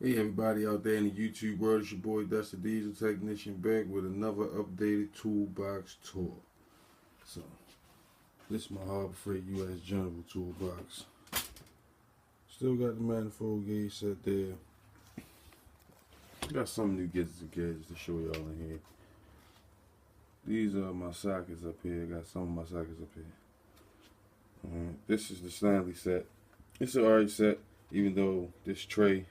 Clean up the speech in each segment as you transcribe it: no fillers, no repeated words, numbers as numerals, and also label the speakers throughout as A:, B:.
A: Hey everybody out there in the YouTube world, it's your boy Dusty Diesel Technician back with another updated toolbox tour. So, this is my Harbor Freight US General toolbox. Still got the manifold gauge set there. Got some new gadgets and gadgets to show y'all in here. These are my sockets up here. Got some of my sockets up here. This is the Stanley set. It's an alright set, even though this tray,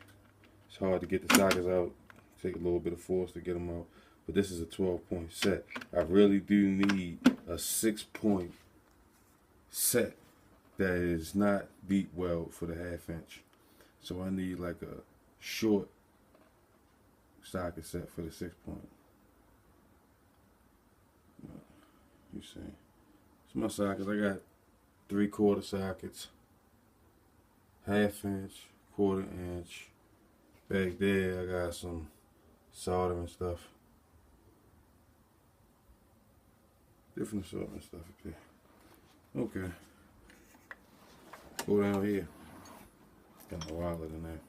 A: it's hard to get the sockets out. Take a little bit of force to get them out. But this is a 12-point set. I really do need a 6-point set that is not deep weld for the 1/2 inch. So I need like a short socket set for the 6-point. You see. So my sockets, I got 3/4 sockets, 1/2 inch, 1/4 inch. Back there I got some soldering stuff. Different assortment stuff up here. Okay. Go down here. Got my wallet in there.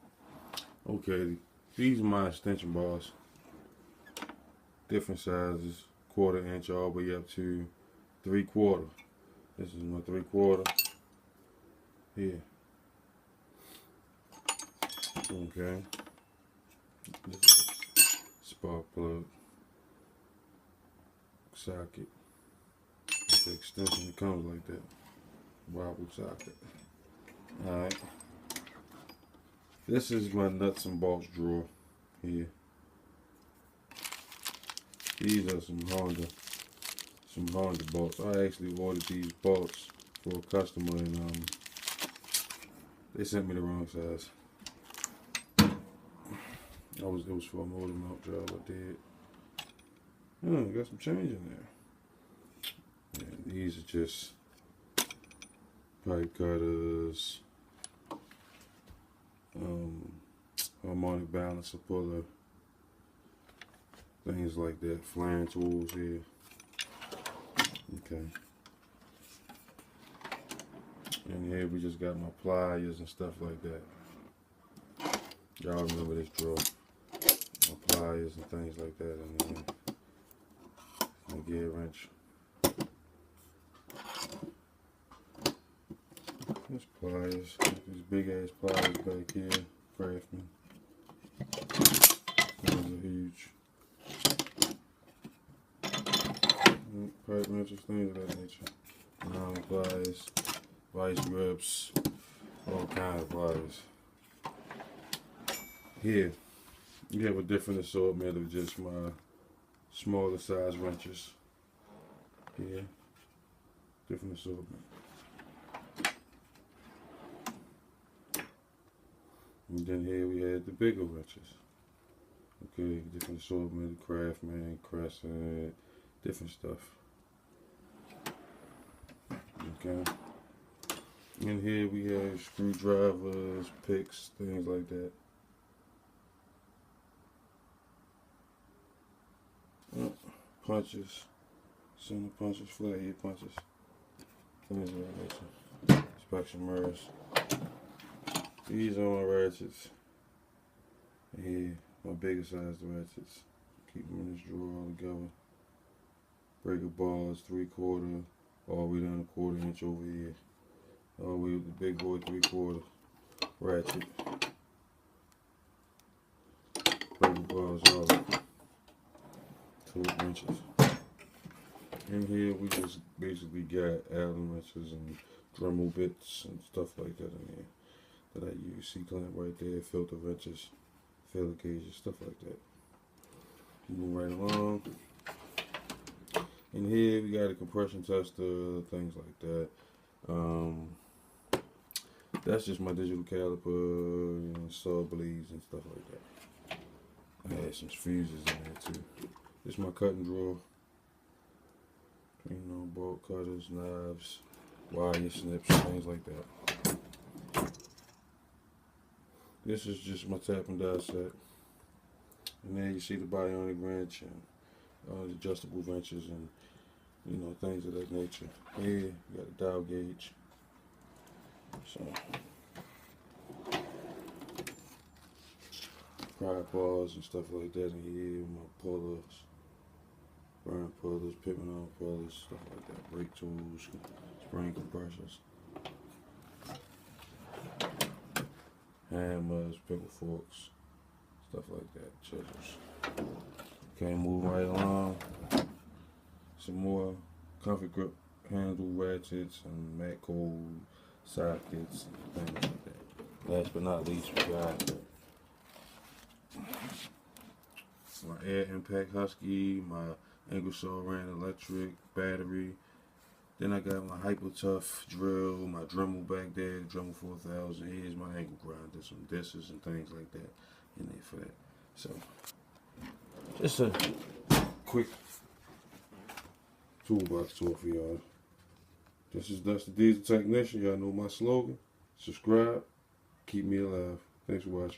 A: Okay, these are my extension bars. Different sizes. 1/4 inch all the way up to 3/4. This is my 3/4. Here. Okay. This is a spark plug socket. With the extension, it comes like that. Wobble socket. Alright. This is my nuts and bolts drawer here. These are some Honda bolts. I actually ordered these bolts for a customer and they sent me the wrong size. It was for a motor mount job I did. Oh, got some change in there. And these are just pipe cutters, harmonic balancer puller, things like that, flaring tools here. Okay. And here we just got my pliers and stuff like that. Y'all remember this drawer. My pliers and things like that in here. My gear wrench. There's pliers. These big ass pliers back here. Craftsman. Those are huge. Pipe wrenches, things of that nature. Pliers, vice grips, all kinds of pliers. Here, you have a different assortment of just my smaller size wrenches. Here, different assortment. And then here we had the bigger wrenches. Okay, different assortment, Craftsman, Crescent, different stuff. Okay. And here we have screwdrivers, picks, things like that. Punches, center punches, flathead punches, things like that. Inspection mirrors. These are my ratchets. Here, my bigger size ratchets. Keep them in this drawer all together. Breaker bars, 3/4, all the way down to 1/4 inch over here. All the way with the big boy 3/4 ratchet. Breaker bars all up 2 inches. In here we just basically got Allen wrenches and Dremel bits and stuff like that in here that I use. C-clamp right there, filter wrenches, filler gauges, stuff like that. Moving right along. In here we got a compression tester, things like that. That's just my digital caliper, saw blades and stuff like that. I had some fuses in there too. This is my cutting drawer. Bolt cutters, knives, wire snips, things like that. This is just my tap and die set. And then you see the bionic wrench and adjustable wrenches and things of that nature. Here you got a dial gauge. So pride bars and stuff like that in here. My pullers, burn pullers, pivot on pullers, stuff like that. Brake tools, spring compressors, hammers, pickle forks, stuff like that. Chisels. Okay, move right along. Some more comfy grip handle ratchets and mat cord sockets and things like that. Last but not least, we got my air impact husky, my Ingersoll Rand electric battery. Then I got my hyper tough drill, my Dremel back there, Dremel 4000. Here's my angle grinder, some discs and things like that in there for that. So just a quick toolbox tour for y'all. This is Dusty Diesel Technician. Y'all know my slogan. Subscribe. Keep me alive. Thanks for watching.